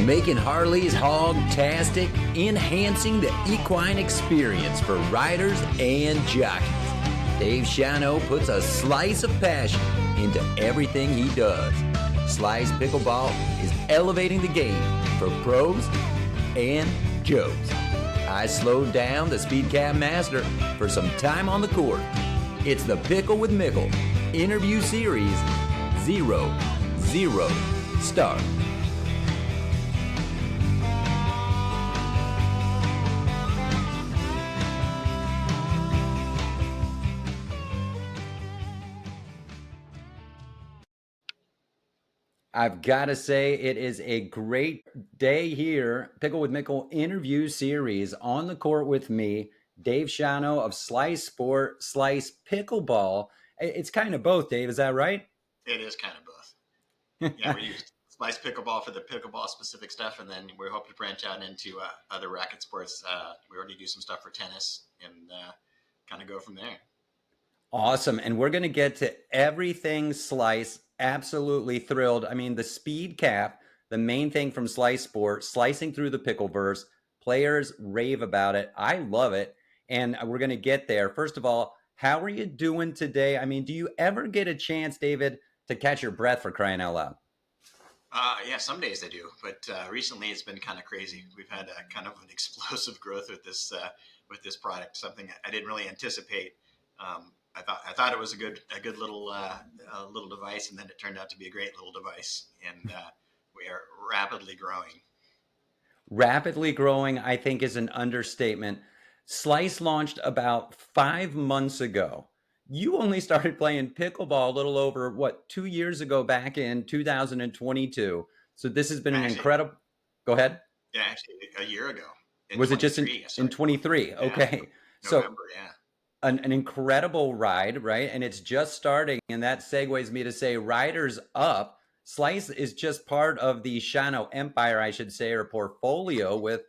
making Harleys hog-tastic, enhancing the equine experience for riders and jockeys. Dave Shano puts a slice of passion into everything he does. Slyce Pickleball is elevating the game for pros and Joes. I slowed down the Speed Cap Master for some time on the court. It's the Pickle with Mickle interview series 0-0 start. I've got to say, it is a great day here. Pickle with Mickle interview series on the court with me, Dave Shano of Slyce Pickleball. It's kind of both, Dave. Is that right? It is kind of both. Yeah, we use Slyce Pickleball for the pickleball specific stuff, and then we hope to branch out into other racket sports. We already do some stuff for tennis, and kind of go from there. Awesome. And we're going to get to everything Slyce. Absolutely thrilled. I mean, the Speed Cap, the main thing from Slyce Sport, slicing through the Pickleverse. Players rave about it. I love it. And we're going to get there. First of all, how are you doing today? I mean, do you ever get a chance, David, to catch your breath, for crying out loud? Yeah, some days I do, but recently it's been kind of crazy. We've had a kind of an explosive growth with this product, something I didn't really anticipate. I thought it was a good little little device, and then it turned out to be a great little device, and we are rapidly growing. Rapidly growing, I think, is an understatement. Slyce launched about 5 months ago. You only started playing pickleball a little over, 2 years ago, back in 2022. So this has been an incredible... Go ahead. Yeah, actually, a year ago. Was it just in 23? Yeah. Okay. November, yeah. An incredible ride, right? And it's just starting, and that segues me to say riders up. Slyce is just part of the Shano empire, I should say, or portfolio, with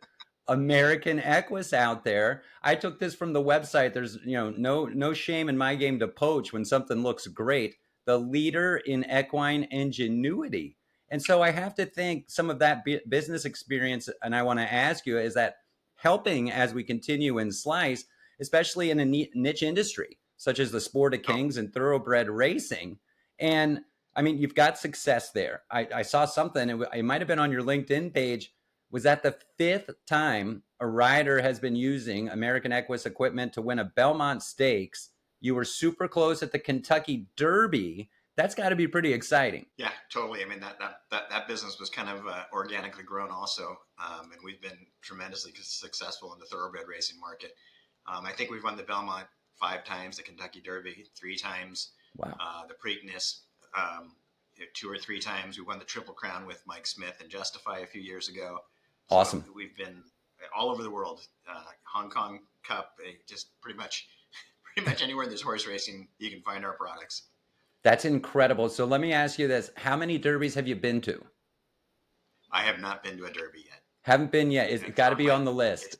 American Equus out there. I took this from the website. There's no shame in my game to poach when something looks great. The leader in equine ingenuity. And so I have to think some of that business experience, and I want to ask you, is that helping as we continue in Slyce, especially in a niche industry, such as the sport of kings and thoroughbred racing? And I mean, you've got success there. I saw something, it might have been on your LinkedIn page. Was that the 5th time a rider has been using American Equus equipment to win a Belmont Stakes? You were super close at the Kentucky Derby. That's got to be pretty exciting. Yeah, totally. I mean, that business was kind of organically grown also. And we've been tremendously successful in the thoroughbred racing market. I think we've won the Belmont 5 times, the Kentucky Derby 3 times. Wow. The Preakness 2 or 3 times. We won the Triple Crown with Mike Smith and Justify a few years ago. Awesome. So we've been all over the world. Hong Kong Cup, just pretty much anywhere there's horse racing, you can find our products. That's incredible. So let me ask you this. How many derbies have you been to? I have not been to a derby yet. Haven't been yet. It's got to be on the list.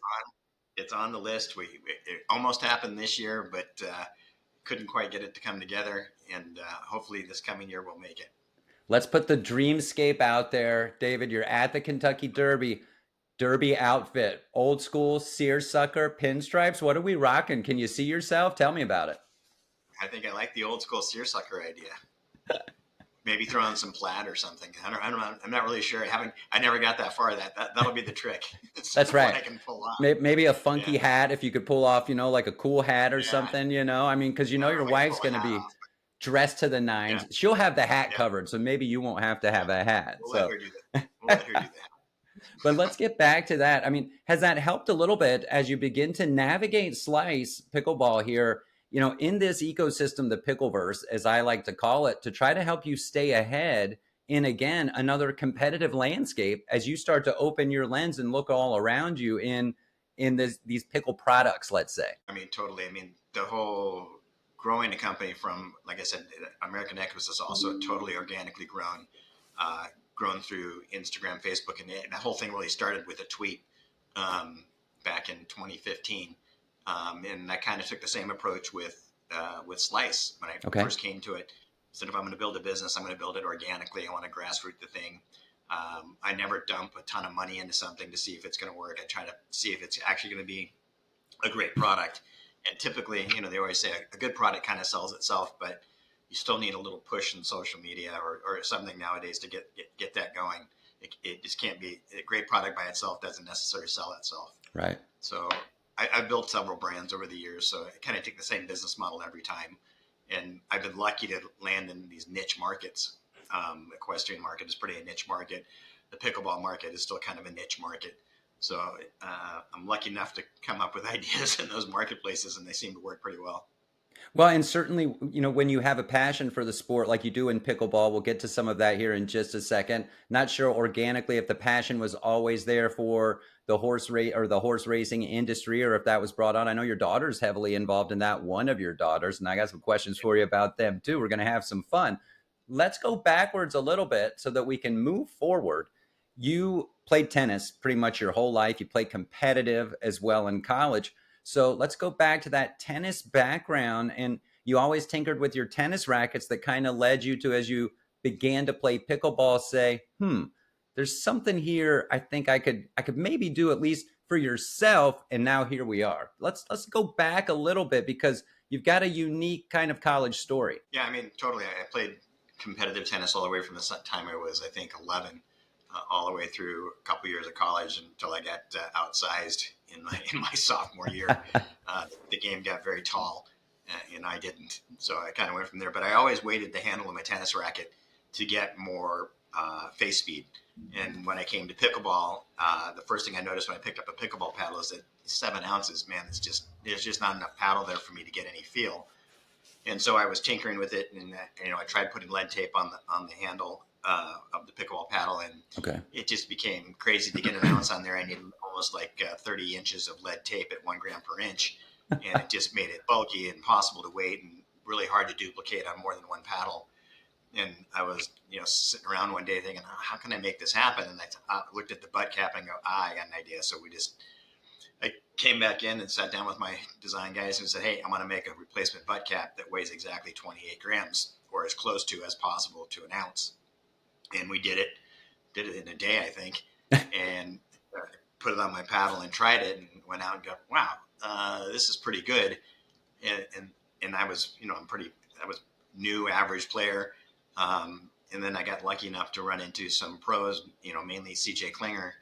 It's on the list. It almost happened this year, but couldn't quite get it to come together. And hopefully this coming year we'll make it. Let's put the dreamscape out there. David, you're at the Kentucky Derby. Derby outfit. Old school seersucker pinstripes. What are we rocking? Can you see yourself? Tell me about it. I think I like the old school seersucker idea. Maybe throw on some plaid or something. I don't know. I'm not really sure. I never got that far. That'll be the trick. That's right. I can pull off. Maybe a funky hat, if you could pull off, like a cool hat or something, I mean, because your wife's going to be dressed to the nines. Yeah. She'll have the hat covered, so maybe you won't have to have a hat. We'll let her do that. But let's get back to that. I mean, has that helped a little bit as you begin to navigate Slyce Pickleball here, in this ecosystem, the Pickleverse, as I like to call it, to try to help you stay ahead in, again, another competitive landscape as you start to open your lens and look all around you in these pickle products, let's say? I mean, totally. I mean, the whole growing a company from, like I said, American Equus is also totally organically grown through Instagram, Facebook, and that whole thing really started with a tweet back in 2015. And I kind of took the same approach with Slyce when I first came to it. Said, if I'm going to build a business, I'm going to build it organically. I want to grassroot the thing. I never dump a ton of money into something to see if it's going to work. I try to see if it's actually going to be a great product. And typically, they always say a good product kind of sells itself, but you still need a little push in social media or something nowadays to get that going. It just can't be a great product by itself doesn't necessarily sell itself. Right. So I've built several brands over the years, so I kind of take the same business model every time. And I've been lucky to land in these niche markets. Equestrian market is pretty a niche market. The pickleball market is still kind of a niche market. So I'm lucky enough to come up with ideas in those marketplaces, and they seem to work pretty well. Well, and certainly, when you have a passion for the sport like you do in pickleball, we'll get to some of that here in just a second. Not sure organically if the passion was always there for the horse race or the horse racing industry, or if that was brought on. I know your daughter's heavily involved in that, one of your daughters, and I got some questions for you about them too. We're going to have some fun. Let's go backwards a little bit so that we can move forward. You played tennis pretty much your whole life. You played competitive as well in college. So let's go back to that tennis background. And you always tinkered with your tennis rackets that kind of led you to, as you began to play pickleball, say, there's something here I think I could maybe do at least for yourself. And now here we are. Let's go back a little bit because you've got a unique kind of college story. Yeah, I mean, totally. I played competitive tennis all the way from the time I was, I think, 11. All the way through a couple years of college until I got outsized in my sophomore year. The game got very tall, and I didn't. So I kind of went from there. But I always weighted the handle of my tennis racket to get more face speed. And when I came to pickleball, the first thing I noticed when I picked up a pickleball paddle is that 7 ounces, man, there's just not enough paddle there for me to get any feel. And so I was tinkering with it, and I tried putting lead tape on the handle of the pickleball paddle, and It just became crazy to get an ounce on there. I needed almost like 30 inches of lead tape at 1 gram per inch, and it just made it bulky and impossible to weight and really hard to duplicate on more than one paddle. And I was, sitting around one day thinking, how can I make this happen? And I looked at the butt cap and go, I got an idea. So I came back in and sat down with my design guys and said, hey, I want to make a replacement butt cap that weighs exactly 28 grams or as close to as possible to an ounce. And we did it in a day, I think, and put it on my paddle and tried it and went out and go, wow, this is pretty good. And I was, I was new average player. And then I got lucky enough to run into some pros, mainly CJ Klinger.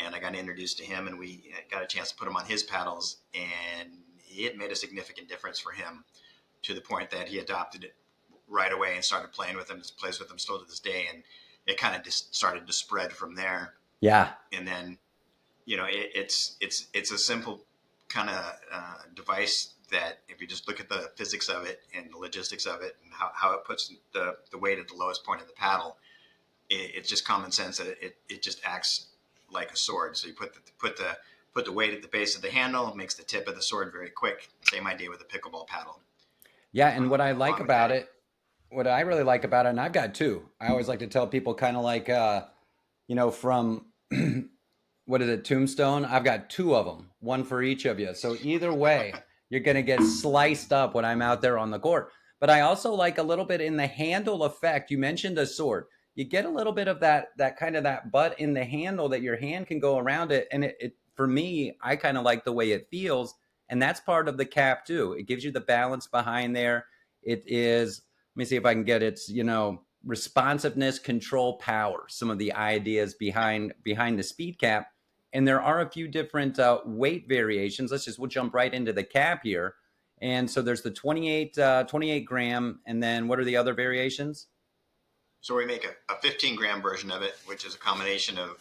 And I got introduced to him, and we got a chance to put him on his paddles, and it made a significant difference for him to the point that he adopted it right away and started playing with them. Plays with them still to this day, and it kind of just started to spread from there. Yeah. And then, it's a simple kind of device that if you just look at the physics of it and the logistics of it and how it puts the weight at the lowest point of the paddle, it's just common sense that it just acts like a sword. So you put the weight at the base of the handle, it makes the tip of the sword very quick. Same idea with the pickleball paddle. Yeah, and what I like about it, what I really like about it, and I've got two. I always like to tell people kind of like, from what is it, Tombstone? I've got 2 of them, one for each of you. So either way, you're going to get sliced up when I'm out there on the court. But I also like a little bit in the handle effect. You mentioned a sword. You get a little bit of that kind of that butt in the handle that your hand can go around it. And it for me, I kind of like the way it feels. And that's part of the cap too. It gives you the balance behind there. It is, let me see if I can get its, responsiveness, control, power, some of the ideas behind the speed cap. And there are a few different weight variations. We'll jump right into the cap here. And so there's the 28 gram. And then what are the other variations? So we make a 15 gram version of it, which is a combination of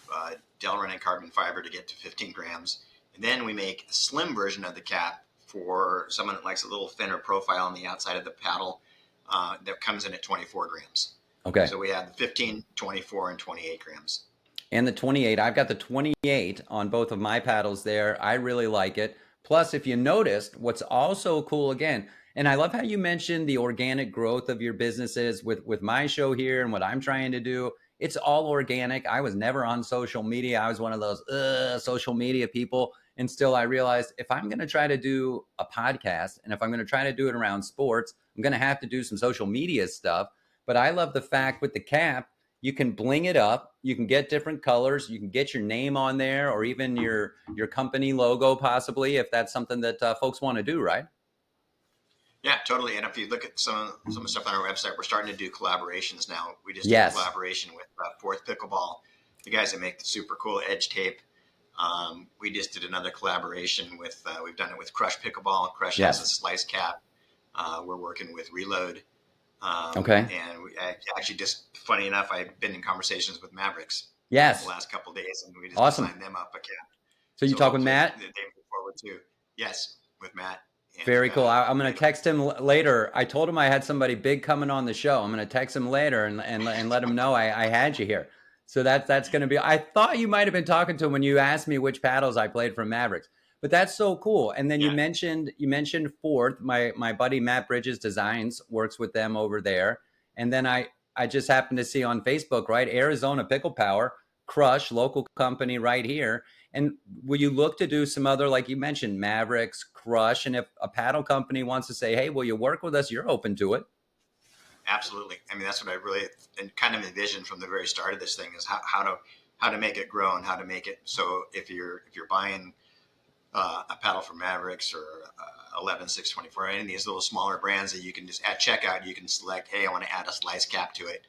Delrin and carbon fiber to get to 15 grams. And then we make a slim version of the cap for someone that likes a little thinner profile on the outside of the paddle that comes in at 24 grams. Okay. So we have the 15, 24, and 28 grams. And the 28, I've got the 28 on both of my paddles there. I really like it. Plus, if you noticed, what's also cool again, and I love how you mentioned the organic growth of your businesses with my show here and what I'm trying to do. It's all organic. I was never on social media. I was one of those social media people. And still, I realized if I'm going to try to do a podcast and if I'm going to try to do it around sports, I'm going to have to do some social media stuff. But I love the fact with the cap, You can bling it up. You can get different colors. You can get your name on there, or even your company logo, possibly, if that's something that folks want to do, right? Yeah, totally. And if you look at some of the stuff on our website, we're starting to do collaborations now. We just did a Yes. collaboration with Fourth Pickleball, the guys that make the super cool edge tape. We just did another collaboration with, we've done it with Crush Pickleball. Crush has a Yes. Slyce Cap. We're working with Reload. Okay. And actually, just funny enough, I've been in conversations with Mavericks the Yes. last couple of days, and we just Awesome. designed them up a cap. So you So talk with hopefully Matt? they move forward too. Yes, with Matt. Very And cool. I'm going you to know, text him later. I told him I had somebody big coming on the show. I'm going to text him later and let him know I had you here. So that's going to be. I thought you might have been talking to him when you asked me which paddles I played from Mavericks, but that's so cool. And then yeah, you mentioned Fourth. My buddy Matt Bridges Designs works with them over there. And then I just happened to see on Facebook, right, Arizona Pickle Power, Crush, local company right here. And will you look to do some other, like you mentioned, Mavericks, Crush? And if a paddle company wants to say, hey, will you work with us? You're open to it. absolutely. I mean, that's what I really and kind of envisioned from the very start of this thing is how to make it grow and how to make it so if you're buying a paddle from Mavericks or 11 624, any of these little smaller brands that you can just at checkout you can select, hey, I want to add a Slyce cap to it.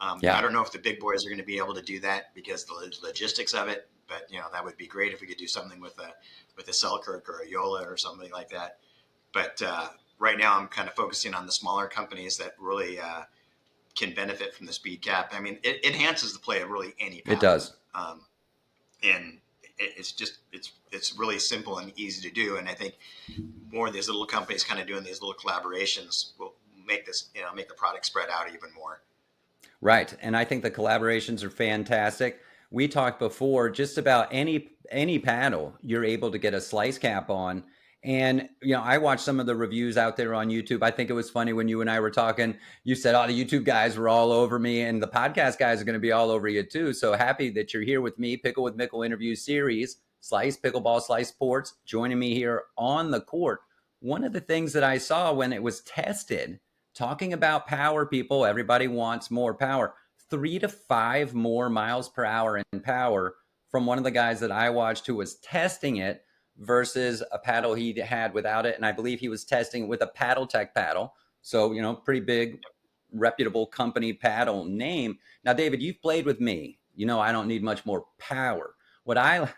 I Yeah, don't know if the big boys are going to be able to do that because the logistics of it, but that would be great if we could do something with a Selkirk or a Yola or something like that. But right now, I'm kind of focusing on the smaller companies that really can benefit from the speed cap. I mean, it enhances the play of really any it paddle, does. um, and it's just it's really simple and easy to do. And I think more of these little companies kind of doing these little collaborations will make this make the product spread out even more. Right. And I think the collaborations are fantastic. We talked before just about any paddle you're able to get a slice cap on. And I watched some of the reviews out there on YouTube. I think it was funny when you and I were talking, you said, "Oh, the YouTube guys were all over me and the podcast guys are going to be all over you too." So happy that you're here with me, Pickle with Mickle interview series, Slyce Pickleball, Slyce Sports, joining me here on the court. One of the things that I saw when it was tested, talking about power, people, everybody wants more power. 3 to 5 more miles per hour in power from one of the guys that I watched who was testing it versus a paddle he had without it. And I believe he was testing with a Paddle Tech paddle. So, pretty big, reputable company paddle name. Now, David, you've played with me. I don't need much more power. What I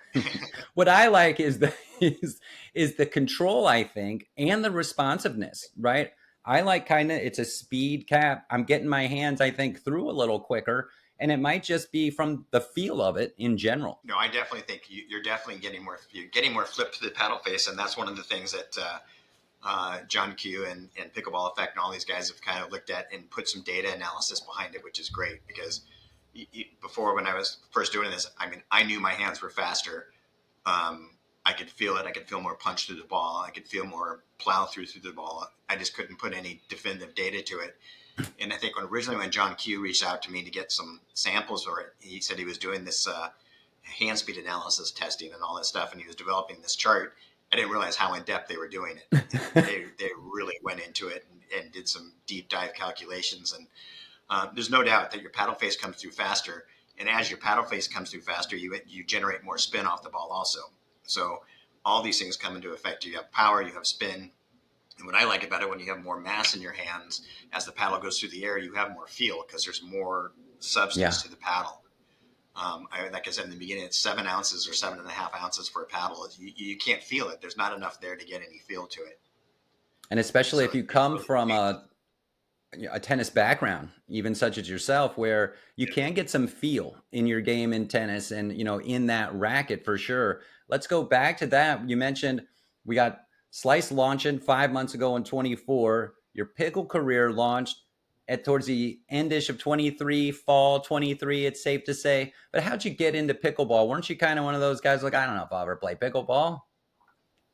what I like is the control, I think, and the responsiveness, right? I like it's a speed cap. I'm getting my hands, I think, through a little quicker, and it might just be from the feel of it in general. No, I definitely think you're definitely getting more flip to the paddle face, and that's one of the things that John Q and Pickleball Effect and all these guys have kind of looked at and put some data analysis behind it, which is great because before when I was first doing this, I mean, I knew my hands were faster. I could feel it. I could feel more punch through the ball. I could feel more plow through the ball. I just couldn't put any definitive data to it. And I think when John Q reached out to me to get some samples for it, he said he was doing this hand speed analysis testing and all that stuff, and he was developing this chart. I didn't realize how in depth they were doing it. They really went into it and did some deep dive calculations. And there's no doubt that your paddle face comes through faster, and as your paddle face comes through faster, you generate more spin off the ball also. So all these things come into effect. You have power, you have spin. And what I like about it, when you have more mass in your hands, as the paddle goes through the air, you have more feel because there's more Yeah. substance to the paddle. Like I said in the beginning, it's 7 ounces or 7.5 ounces for a paddle. You can't feel it. There's not enough there to get any feel to it. And especially So if you it come really from enhances. a tennis background, even such as yourself, where you can get some feel in your game in tennis and, in that racket for sure. Let's go back to that. You mentioned we got Slice launching 5 months ago in 24. Your pickle career launched at towards the endish of 23, fall 23, it's safe to say. But how'd you get into pickleball? Weren't you kind of one of those guys like, I don't know if I'll ever play pickleball?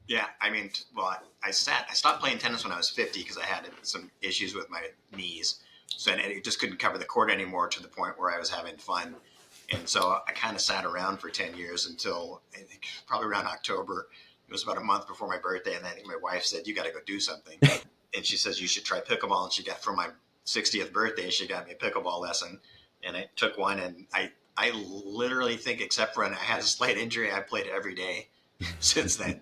Yeah, I mean, well, I stopped playing tennis when I was 50 because I had some issues with my knees. So I just couldn't cover the court anymore to the point where I was having fun. And so I kind of sat around for 10 years until I think probably around October. It was about a month before my birthday. And I think my wife said, you got to go do something. And she says, you should try pickleball. And she got, for my 60th birthday, she got me a pickleball lesson. and I took one, and I literally think, except for when I had a slight injury, I played every day since then.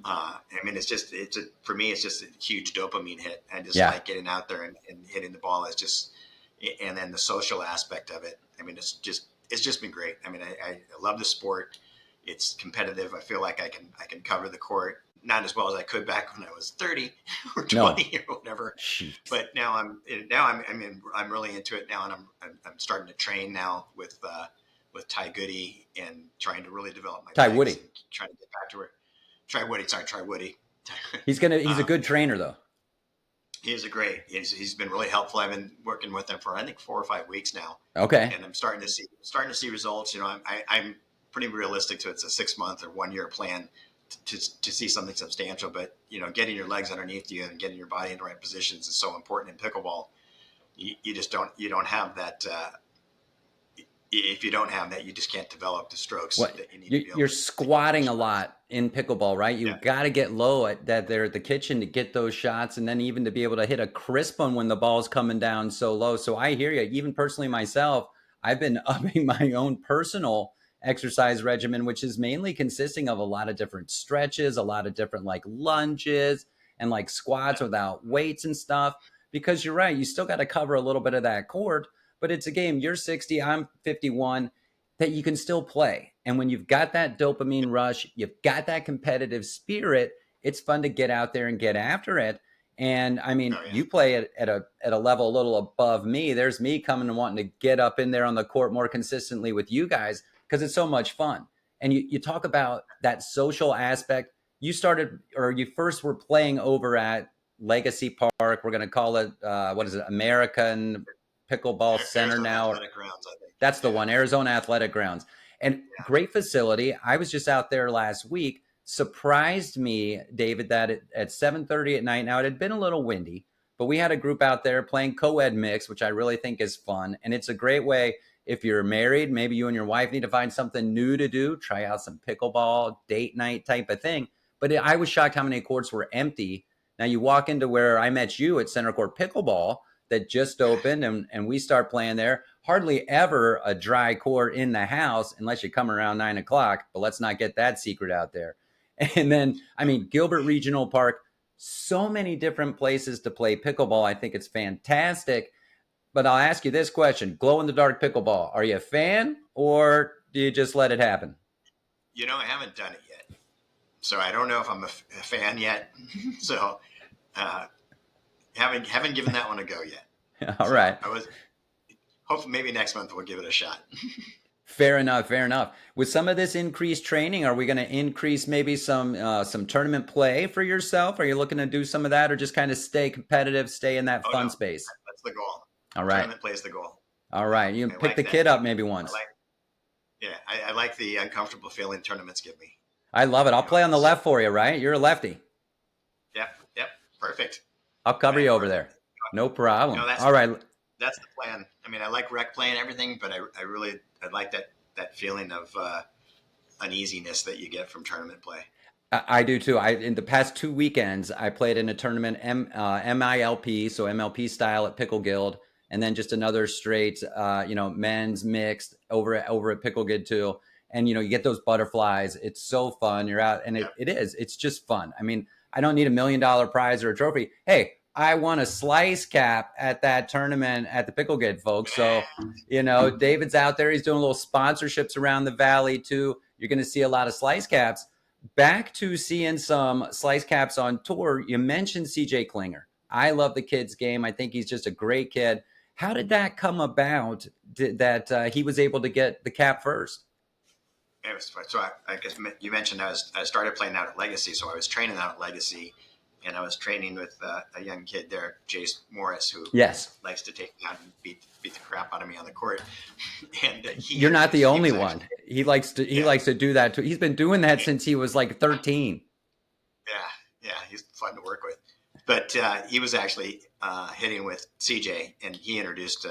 I mean, for me, it's just a huge dopamine hit. I just Yeah. like getting out there and hitting the ball. Is just, and then the social aspect of it. I mean, it's just been great. I mean, I love the sport. It's competitive. I feel like I can cover the court, not as well as I could back when I was 30 or 20 or whatever. Jeez. But now I'm really into it now, and I'm starting to train now with Ty Goody and trying to really develop my Ty legs Woody. and trying to get back to where Try Woody. He's a good trainer though. He's been really helpful. I've been working with him for I think 4 or 5 weeks now. Okay. And I'm starting to see results. You know, I'm pretty realistic to it's a 6-month or 1-year plan to see something substantial. But you know, getting your legs underneath you and getting your body in the right positions is so important in pickleball. You just don't have that. If you don't have that, you just can't develop the strokes that you need to be able you're to squatting a lot in pickleball, right? You've Yeah. got to get low at that there at the kitchen to get those shots, and then even to be able to hit a crisp one when the ball's coming down so low. So I hear you. Even personally myself, I've been upping my own personal exercise regimen, which is mainly consisting of a lot of different stretches, a lot of different like lunges and like squats without weights and stuff. Because you're right, you still got to cover a little bit of that court, but it's a game. You're 60, I'm 51, that you can still play. And when you've got that dopamine rush, you've got that competitive spirit, it's fun to get out there and get after it. And I mean, you play at a level a little above me. There's me coming and wanting to get up in there on the court more consistently with you guys because it's so much fun. And you talk about that social aspect. You first were playing over at Legacy Park. We're going to call it, what is it, American Pickleball Center Arizona now. Athletic Grounds, I think. That's the one, Arizona Athletic Grounds. And great facility. I was just out there last week. Surprised me, David, that at 7:30 at night, now it had been a little windy, but we had a group out there playing co-ed mix, which I really think is fun. And it's a great way if you're married, maybe you and your wife need to find something new to do, try out some pickleball, date night type of thing. But I was shocked how many courts were empty. Now you walk into where I met you at Center Court Pickleball that just opened, and we start playing there. Hardly ever a dry court in the house unless you come around 9 o'clock, but let's not get that secret out there. And then, I mean, Gilbert Regional Park, so many different places to play pickleball. I think it's fantastic. But I'll ask you this question, glow-in-the-dark pickleball. Are you a fan or do you just let it happen? You know, I haven't done it yet. So I don't know if I'm a fan yet. So haven't given that one a go yet. All right. Hopefully maybe next month we'll give it a shot. Fair enough. With some of this increased training, are we going to increase maybe some tournament play for yourself? Are you looking to do some of that or just kind of stay competitive, stay in that fun space? That's the goal. All right. Tournament play is the goal. All right. You pick the kid up maybe once. I like the uncomfortable feeling tournaments give me. I love it. I'll play on the left for you, right? You're a lefty. Yep. Perfect. I'll cover you over there. No problem. All right. That's the plan. I mean, I like rec play and everything, but I like that feeling of uneasiness that you get from tournament play. I do too. In the past 2 weekends, I played in a tournament, MILP, so MLP style at Pickle Guild, and then just another straight, men's mixed over at Pickle Guild too. And you get those butterflies. It's so fun. You're out, and it is. It's just fun. I mean, I don't need $1 million prize or a trophy. Hey, I won a Slyce cap at that tournament at the Pickle Guild, folks. So, David's out there. He's doing little sponsorships around the valley too. You're going to see a lot of Slyce caps. Back to seeing some Slyce caps on tour. You mentioned CJ Klinger. I love the kid's game. I think he's just a great kid. How did that come about that he was able to get the cap first? It was, so I guess you mentioned I started playing out at Legacy, so I was training out at Legacy, and I was training with a young kid there, Jace Morris, who likes to take me out and beat the crap out of me on the court. And you're not the only one. He likes to do that too. He's been doing that since he was like 13. Yeah, he's fun to work with. But he was actually hitting with CJ, and he introduced.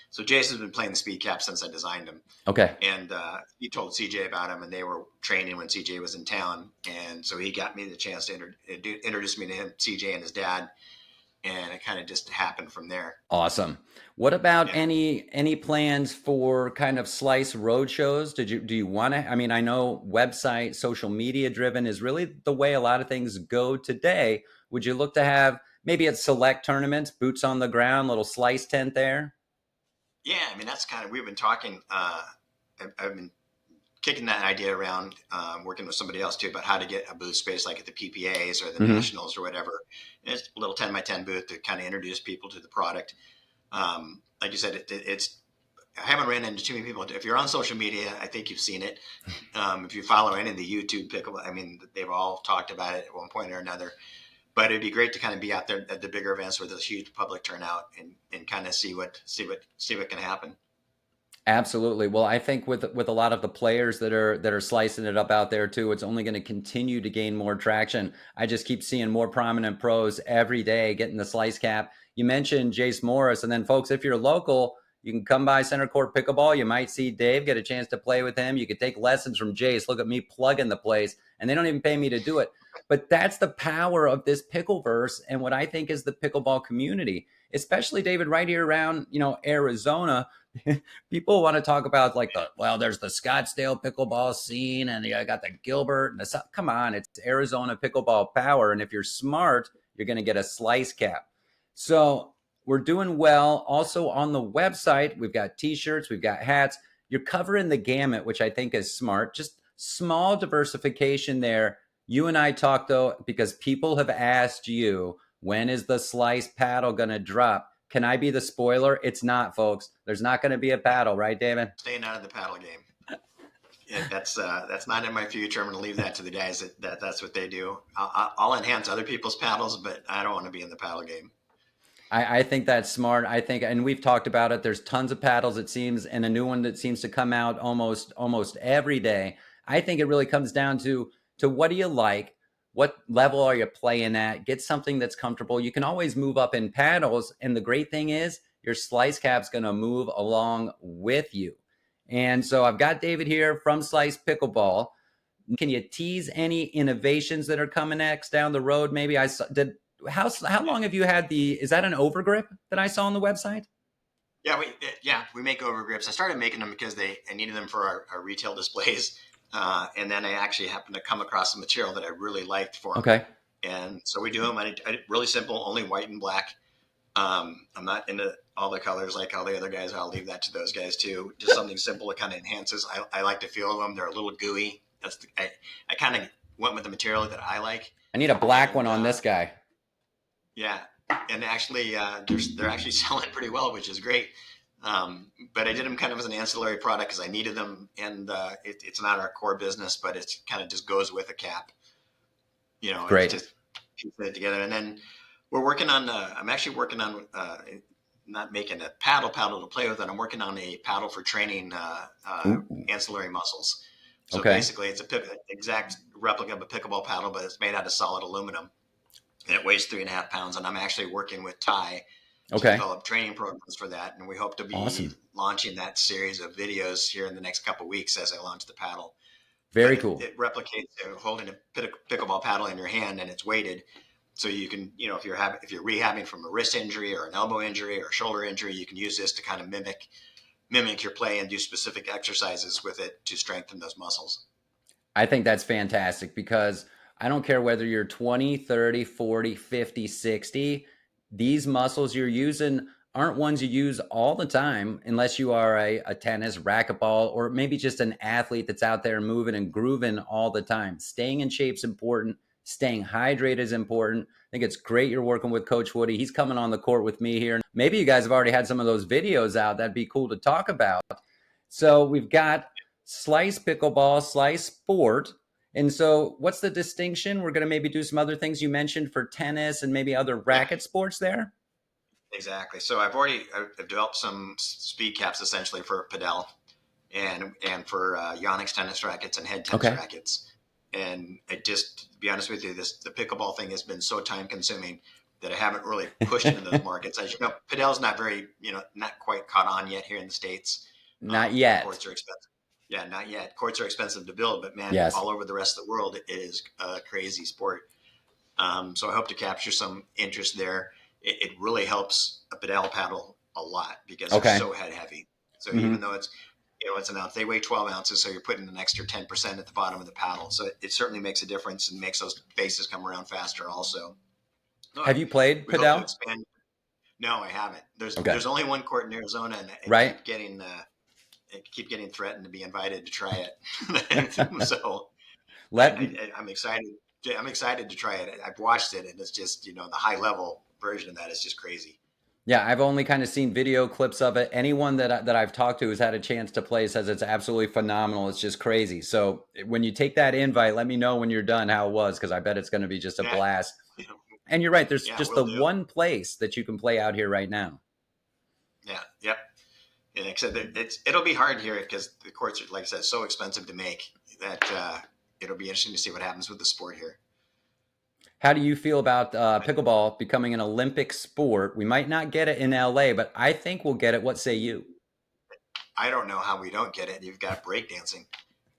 So Jason's been playing the Speed Cap since I designed him. Okay. And he told CJ about him, and they were training when CJ was in town, and so he got me the chance to introduce me to him, CJ and his dad. and it kind of just happened from there. Awesome. What about Yeah. any plans for kind of Slyce road shows? Do you want to? I mean, I know website, social media driven is really the way a lot of things go today. Would you look to have maybe at select tournaments, boots on the ground, little Slyce tent there? Yeah, I mean that's kind of we've been talking. I've been kicking that idea around, working with somebody else too, about how to get a booth space like at the PPAs or the Hmm. Nationals or whatever. And it's a little 10x10 booth to kind of introduce people to the product. Like you said, it's I haven't ran into too many people. If you're on social media, I think you've seen it. If you follow any of the YouTube pickle, I mean, they've all talked about it at one point or another. But it'd be great to kind of be out there at the bigger events where there's huge public turnout and kind of see what can happen. Absolutely. Well, I think with a lot of the players that are slicing it up out there too, it's only going to continue to gain more traction. I just keep seeing more prominent pros every day getting the Slyce cap. You mentioned Jace Morris, and then folks, if you're local, you can come by Center Court Pickleball. You might see Dave, get a chance to play with him. You could take lessons from Jace. Look at me plugging the place, and they don't even pay me to do it. But that's the power of this pickleverse and what I think is the pickleball community, especially David, right here around Arizona. People want to talk about like there's the Scottsdale pickleball scene and I got the Gilbert and the come on, it's Arizona pickleball power. And if you're smart, you're going to get a Slyce cap. So we're doing well. Also on the website, we've got t-shirts, we've got hats. You're covering the gamut, which I think is smart. Just small diversification there. You and I talked though, because people have asked you, when is the Slyce paddle going to drop? Can I be the spoiler? It's not, folks. There's not going to be a paddle, right, David? Staying out of the paddle game. Yeah, that's not in my future. I'm going to leave that to the guys that's what they do. I'll enhance other people's paddles, but I don't want to be in the paddle game. I think that's smart. I think, and we've talked about it. There's tons of paddles, it seems, and a new one that seems to come out almost every day. I think it really comes down to what do you like? What level are you playing at? Get something that's comfortable. You can always move up in paddles, and the great thing is your Slyce cap's going to move along with you. And so I've got David here from Slyce Pickleball. Can you tease any innovations that are coming next down the road? Maybe I did. How long have you had the? Is that an overgrip that I saw on the website? We make overgrips. I started making them because I needed them for our retail displays, and then I actually happened to come across a material that I really liked for them, Okay. and so we do them. I really simple, only white and black. I'm not into all the colors like all the other guys. I'll leave that to those guys too. Just something simple that kind of enhances. I like the feel of them. They're a little gooey. I kind of went with the material that I like, I need a black one and on this guy. yeah, and actually they're actually selling pretty well, which is great. But I did them kind of as an ancillary product because I needed them, and it's not our core business, but it's kind of just goes with a cap. It's Great. just put it together, and then we're working on. I'm actually working on not making a paddle to play with it. I'm working on a paddle for training Ooh. ancillary muscles. So Okay. basically, it's exact replica of a pickleball paddle, but it's made out of solid aluminum, and it weighs 3.5 pounds. And I'm actually working with Ty to Okay. develop training programs for that, and we hope to be Awesome. launching that series of videos here in the next couple of weeks as I launch the paddle. But Very it, cool. it replicates holding a pickleball paddle in your hand, and it's weighted. So you can, if you're rehabbing from a wrist injury or an elbow injury or a shoulder injury, you can use this to kind of mimic your play and do specific exercises with it to strengthen those muscles. I think that's fantastic because I don't care whether you're 20, 30, 40, 50, 60. These muscles you're using aren't ones you use all the time unless you are a tennis, racquetball, or maybe just an athlete that's out there moving and grooving all the time. Staying in shape is important. Staying hydrated is important. I think it's great you're working with Coach Woody. He's coming on the court with me here. Maybe you guys have already had some of those videos out. That'd be cool to talk about. So we've got Slyce Pickleball, Slyce Sport. And so, what's the distinction? We're going to maybe do some other things you mentioned for tennis and maybe other Yeah, racket sports there. exactly. So I've developed some speed caps essentially for padel and for Yonex tennis rackets and head tennis Okay. rackets. And to be honest with you, the pickleball thing has been so time consuming that I haven't really pushed into those markets. As you know, padel's not very, not quite caught on yet here in the States. Not yet. Courts are expensive. Yeah, not yet. Courts are expensive to build, but man, Yes. all over the rest of the world, it is a crazy sport. So I hope to capture some interest there. it really helps a pedal paddle a lot because they're Okay. so head heavy. So even Hmm. though it's, it's an ounce, they weigh 12 ounces. So you're putting an extra 10% at the bottom of the paddle. So it certainly makes a difference and makes those bases come around faster also. No, Have you played we hope to padel? expand. No, I haven't. Okay. There's only one court in Arizona, and Right. I keep getting threatened to be invited to try it. So Let I'm excited. I'm excited to try it. I've watched it, and it's just the high level version of that is just crazy. Yeah, I've only kind of seen video clips of it. Anyone that I've talked to who's had a chance to play says it's absolutely phenomenal. It's just crazy. So when you take that invite, let me know when you're done how it was, because I bet it's going to be just a Yeah, blast. And you're right. There's yeah, just we'll the do. one place that you can play out here right now. Yeah, yep. And except that it'll be hard here because the courts are, like I said, so expensive to make that it'll be interesting to see what happens with the sport here. How do you feel about pickleball becoming an Olympic sport? We might not get it in LA, but I think we'll get it. What say you? I don't know how we don't get it. You've got breakdancing.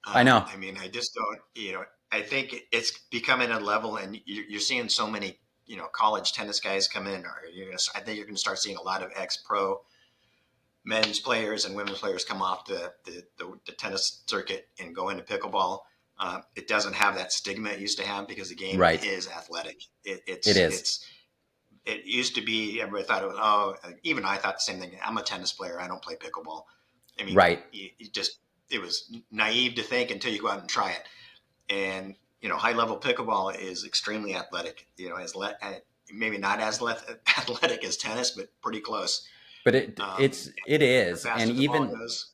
I know. I mean, I just don't. I think it's becoming a level, and you're seeing so many, college tennis guys come in, or I think you're going to start seeing a lot of ex-pro men's players and women's players come off the tennis circuit and go into pickleball. It doesn't have that stigma it used to have because the game Right. is athletic. It is. It used to be everybody thought it was, oh, even I thought the same thing. I'm a tennis player. I don't play pickleball. I mean, Right. it was naive to think until you go out and try it. And high level pickleball is extremely athletic. Maybe not as athletic as tennis, but pretty close. But Um, it the is. And faster the ball even goes,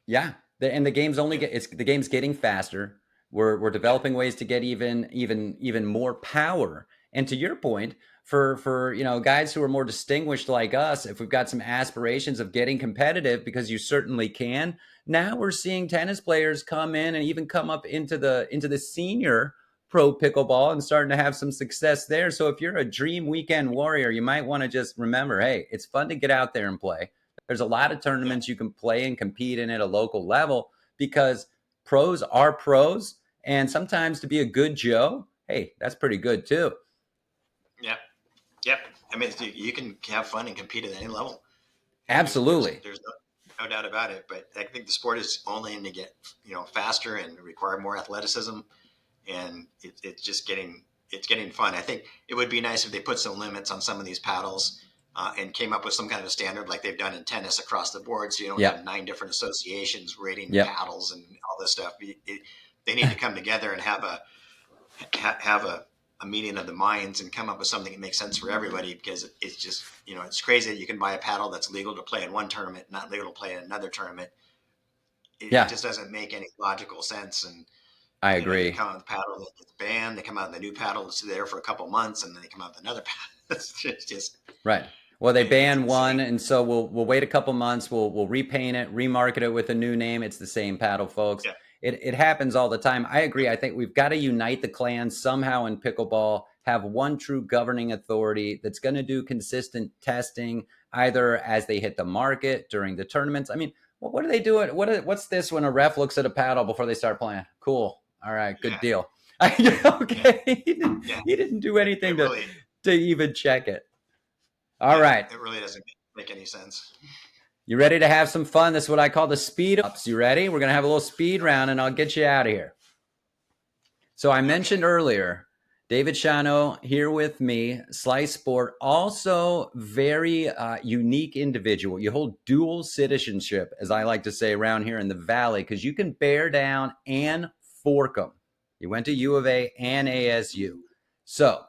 yeah, and the game's only yeah, get it's the game's getting faster. We're yeah, developing ways to get even more power. And to your point, for guys who are more distinguished like us, if we've got some aspirations of getting competitive, because you certainly can. Now we're seeing tennis players come in and even come up into the senior pro pickleball and starting to have some success there. So if you're a dream weekend warrior, you might want to just remember, hey, it's fun to get out there and play. There's a lot of yeah, tournaments you can play and compete in at a local level because pros are pros. And sometimes to be a good Joe, hey, that's pretty good too. yeah, yeah. I mean, you can have fun and compete at any level. Absolutely. There's no doubt about it. But I think the sport is only going to get faster and require more athleticism, and it's getting fun. I think it would be nice if they put some limits on some of these paddles. And came up with some kind of standard like they've done in tennis across the board, so you don't have Yep. 9 different associations rating Yep. paddles and all this stuff. They need to come together and have a meeting of the minds and come up with something that makes sense for everybody because it's just it's crazy that you can buy a paddle that's legal to play in one tournament, not legal to play in another tournament. It Yeah, just doesn't make any logical sense. And I they agree. come out with a paddle that gets banned, they come out with a new paddle that's there for a couple months, and then they come out with another paddle. It's just Right. Well, they it's ban insane. one, and so we'll wait a couple months. We'll repaint it, remarket it with a new name. It's the same paddle, folks. Yeah, It happens all the time. I agree. I think we've got to unite the clans somehow in pickleball. Have one true governing authority that's going to do consistent testing, either as they hit the market during the tournaments. I mean, what do they do? What's this when a ref looks at a paddle before they start playing? Cool. All right. Good yeah, deal. yeah, Okay. yeah. He didn't do anything It really, to even check it. All yeah, right. it really doesn't make any sense. You ready to have some fun? This is what I call the speed ups. You ready? We're going to have a little speed round and I'll get you out of here. So I mentioned Okay. earlier, David Shano here with me, Slyce Sport, also very unique individual. You hold dual citizenship, as I like to say around here in the Valley, because you can bear down and fork them. You went to U of A and ASU. So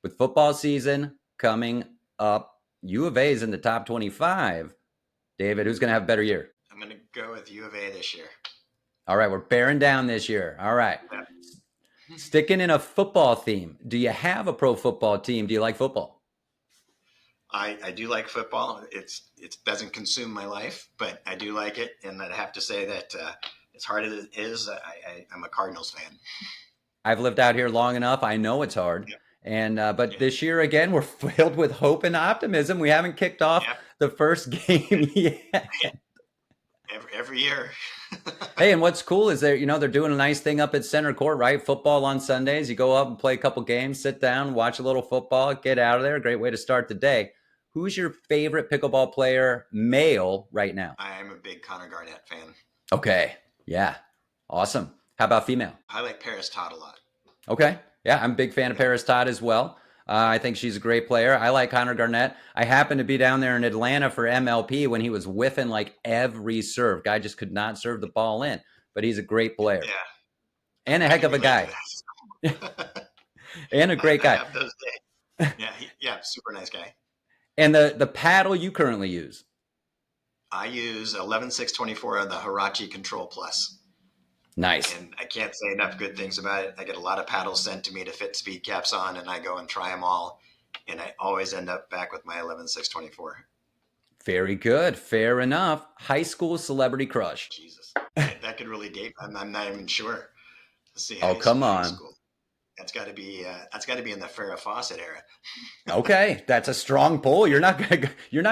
with football season coming up, U of A is in the top 25. David, who's going to have a better year? I'm going to go with U of A this year. All right, we're bearing down this year. All right. Yeah. Sticking in a football theme, do you have a pro football team? Do you like football? I do like football. It doesn't consume my life, but I do like it. And I'd have to say that as hard as it is, I'm a Cardinals fan. I've lived out here long enough. I know it's hard. Yeah, And but yeah, this year again, we're filled with hope and optimism. We haven't kicked off yeah, the first game yet. every year. Hey, and what's cool is they're doing a nice thing up at center court, right? Football on Sundays. You go up and play a couple games, sit down, watch a little football, get out of there. Great way to start the day. Who's your favorite pickleball player, male, right now? I am a big Connor Garnett fan. Okay. Yeah. Awesome. How about female? I like Paris Todd a lot. Okay. Yeah, I'm a big fan of Paris Todd as well. I think she's a great player. I like Connor Garnett. I happened to be down there in Atlanta for MLP when he was whiffing like every serve. Guy just could not serve the ball in, but he's a great player. Yeah. And a heck of a guy. And a great guy. I have those days. Yeah, super nice guy. And the paddle you currently use? I use 11.624 on the Hirachi Control Plus. Nice. And I can't say enough good things about it. I get a lot of paddles sent to me to fit speed caps on, and I go and try them all. And I always end up back with my 11.624. Very good. Fair enough. High school celebrity crush. Jesus. That could really date. I'm not even sure. Let's see. Oh, come on. School. That's got to be in the Farrah Fawcett era. Okay, that's a strong pull. You're not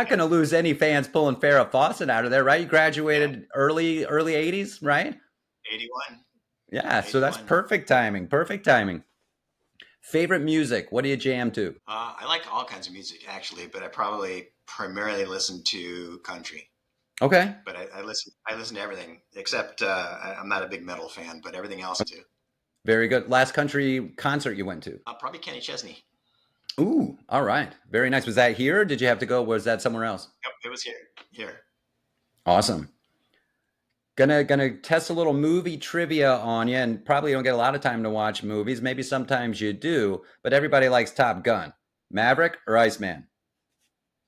gonna lose any fans pulling Farrah Fawcett out of there, right? You graduated early 80s, right? 81. Yeah, so that's perfect timing. Perfect timing. Favorite music? What do you jam to? I like all kinds of music actually, but I probably primarily listen to country. Okay. But I listen to everything except I'm not a big metal fan, but everything else too. Very good. Last country concert you went to? Probably Kenny Chesney. Ooh, all right. Very nice. Was that here or did you have to go? Was that somewhere else? Yep, it was here. Here. Awesome. Gonna test a little movie trivia on you, and probably don't get a lot of time to watch movies. Maybe sometimes you do, but everybody likes Top Gun. Maverick or Iceman?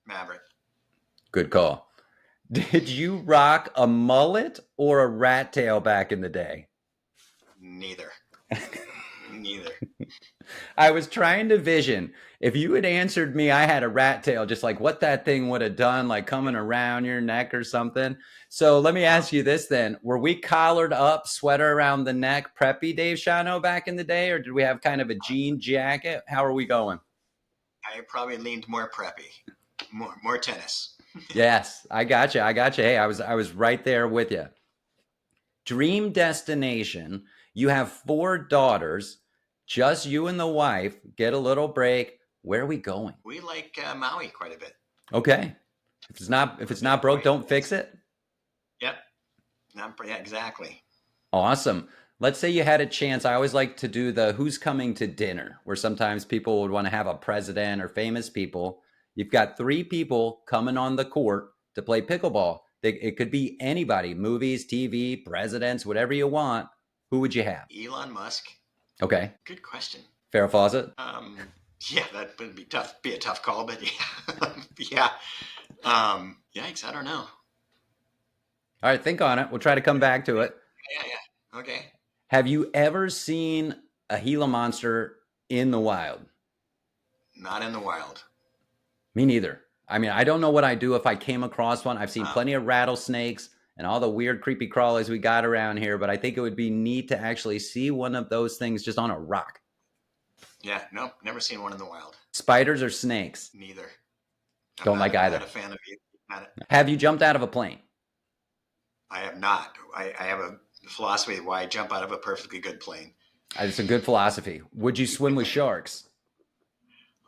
Maverick. Good call. Did you rock a mullet or a rat tail back in the day? Neither. Neither. I was trying to vision if you had answered me, I had a rat tail, just like what that thing would have done, like coming around your neck or something. So let me ask you this then. Were we collared up, sweater around the neck, preppy Dave Shano back in the day, or did we have kind of a jean jacket? How are we going? I probably leaned more preppy, more tennis. Yes, I got you. Hey, I was right there with you. Dream destination. You have 4 daughters, just you and the wife, get a little break. Where are we going? We like Maui quite a bit. Okay. If it's not broke, don't fix it. Yep. Yeah, exactly. Awesome. Let's say you had a chance. I always like to do the who's coming to dinner, where sometimes people would want to have a president or famous people. You've got 3 people coming on the court to play pickleball. It could be anybody, movies, TV, presidents, whatever you want. Who would you have? Elon Musk. Okay. Good question. Farrah Fawcett? Yeah, that would be tough. Be a tough call, but yeah. Yikes, I don't know. All right, think on it. We'll try to come back to it. Yeah. Okay. Have you ever seen a Gila monster in the wild? Not in the wild. Me neither. I mean, I don't know what I'd do if I came across one. I've seen plenty of rattlesnakes and all the weird, creepy crawlies we got around here, but I think it would be neat to actually see one of those things just on a rock. Yeah, nope, never seen one in the wild. Spiders or snakes? Neither. Don't like either. I'm not a fan of either. Have you jumped out of a plane? I have not. I have a philosophy of why I jump out of a perfectly good plane. It's a good philosophy. Would you swim with sharks?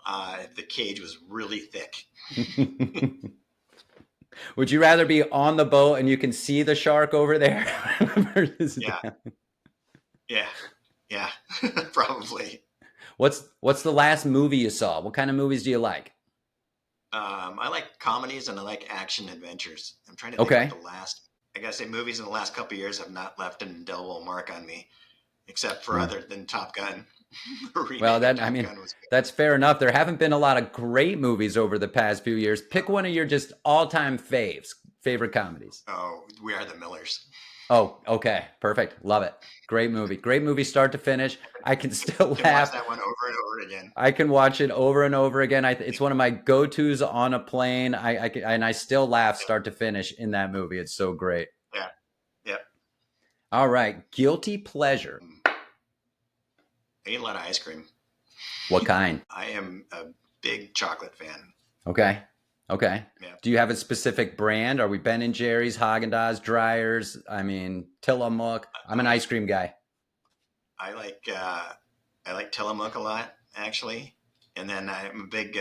If the cage was really thick. Would you rather be on the boat and you can see the shark over there? Yeah, probably. What's the last movie you saw? What kind of movies do you like? I like comedies and I like action adventures. I'm trying to think of the last. I gotta say, movies in the last couple of years have not left an indelible mark on me, except for other than Top Gun. Well, that's fair enough. There haven't been a lot of great movies over the past few years. Pick one of your just all-time favorite comedies. Oh, We Are the Millers. Oh, okay. Perfect. Love it. Great movie. Great movie start to finish. I can still laugh. Watch that one over and over again. I can watch it over and over again. It's one of my go-tos on a plane. I still laugh start to finish in that movie. It's so great. Yeah. Yep. All right. Guilty pleasure. I eat a lot of ice cream. What kind? I am a big chocolate fan. Okay. Okay. Yeah. Do you have a specific brand? Are we Ben and Jerry's, Haagen-Dazs, Dryers? I mean, Tillamook. I'm an ice cream guy. I like Tillamook a lot, actually. And then I'm a big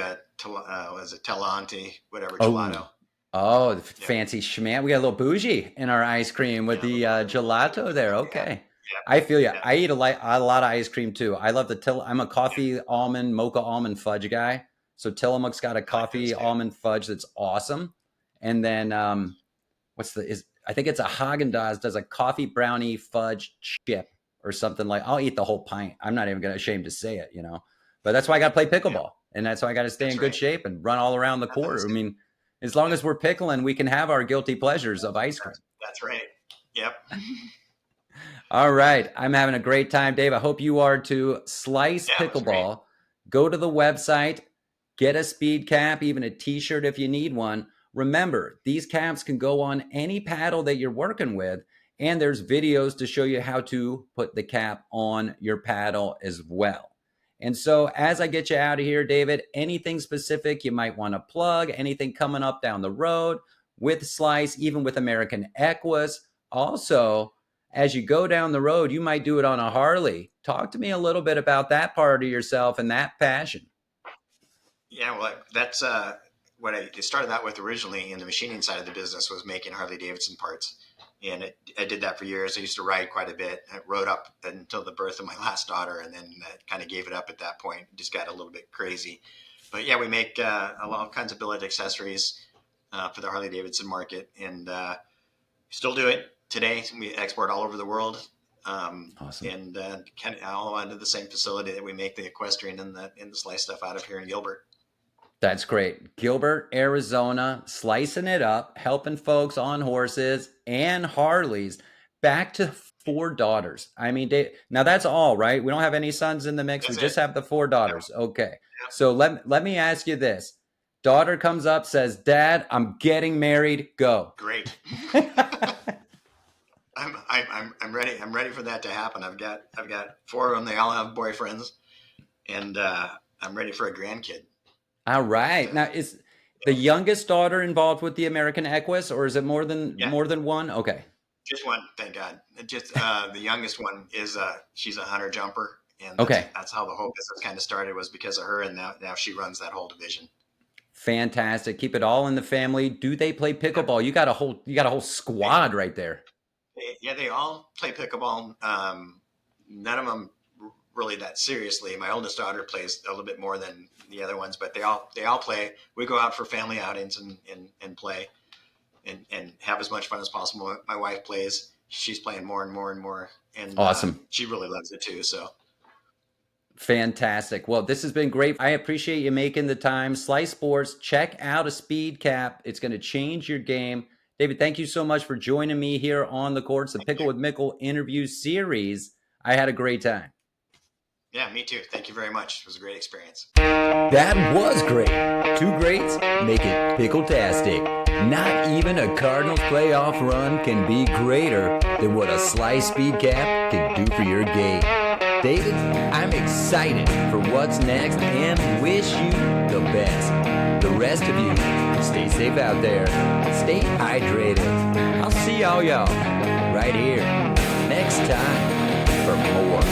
was it Telante, whatever, gelato. Oh, the Yeah. fancy schman. We got a little bougie in our ice cream with the gelato there. Okay. Yeah. I feel you. Yeah. I eat a lot of ice cream too. I love I'm a coffee almond, mocha almond fudge guy. So Tillamook's got a coffee almond fudge that's awesome. And then I think it's a Haagen-Dazs does a coffee brownie fudge chip or something like. I'll eat the whole pint. I'm not even ashamed to say it, But that's why I got to play pickleball, and that's why I got to stay in good shape and run all around the court. I mean, as long as we're pickling, we can have our guilty pleasures of ice cream. That's right. Yep. All right. I'm having a great time, Dave. I hope you are too. Slyce Pickleball. Go to the website, get a speed cap, even a t-shirt if you need one. Remember, these caps can go on any paddle that you're working with, and there's videos to show you how to put the cap on your paddle as well. And so as I get you out of here, David, anything specific you might want to plug, anything coming up down the road with Slyce, even with American Equus. Also, as you go down the road, you might do it on a Harley. Talk to me a little bit about that part of yourself and that passion. Yeah, well, that's what I started out with originally in the machining side of the business was making Harley Davidson parts. And I did that for years. I used to ride quite a bit. I rode up until the birth of my last daughter, and then kind of gave it up at that point. Just got a little bit crazy. But yeah, we make all kinds of billet accessories for the Harley Davidson market, and still do it today. We export all over the world. Awesome. And kind of all under the same facility that we make the equestrian and the Slyce stuff out of here in Gilbert. That's great. Gilbert, Arizona, slicing it up, helping folks on horses and Harleys. Back to 4 daughters. I mean, now that's all, right? We don't have any sons in the mix. We just have the 4 daughters. Okay. So let me ask you this. Daughter comes up, says, "Dad, I'm getting married. Go." Great. I'm ready. I'm ready for that to happen. I've got 4 of them. They all have boyfriends, and I'm ready for a grandkid. All right. Now, is the youngest daughter involved with the American Equus, or is it more than one? Okay. Just one, thank God. Just the youngest one is she's a hunter jumper, and that's how the whole business kind of started, was because of her, and now she runs that whole division. Fantastic. Keep it all in the family. Do they play pickleball? You got a whole squad right there. Yeah, they all play pickleball. None of them really that seriously. My oldest daughter plays a little bit more than the other ones, but they all play. We go out for family outings and play and have as much fun as possible. My wife plays. She's playing more and more and more. And awesome. She really loves it too. So fantastic. Well, this has been great. I appreciate you making the time. Slyce Sports, check out a speed cap. It's going to change your game. David, thank you so much for joining me here on the courts, the Pickle with Mickle interview series. I had a great time. Yeah, me too. Thank you very much. It was a great experience. That was great. 2 greats make it pickle-tastic. Not even a Cardinals playoff run can be greater than what a Slyce Speed Cap can do for your game. David, I'm excited for what's next and wish you the best. The rest of you, stay safe out there. Stay hydrated. I'll see y'all right here next time for more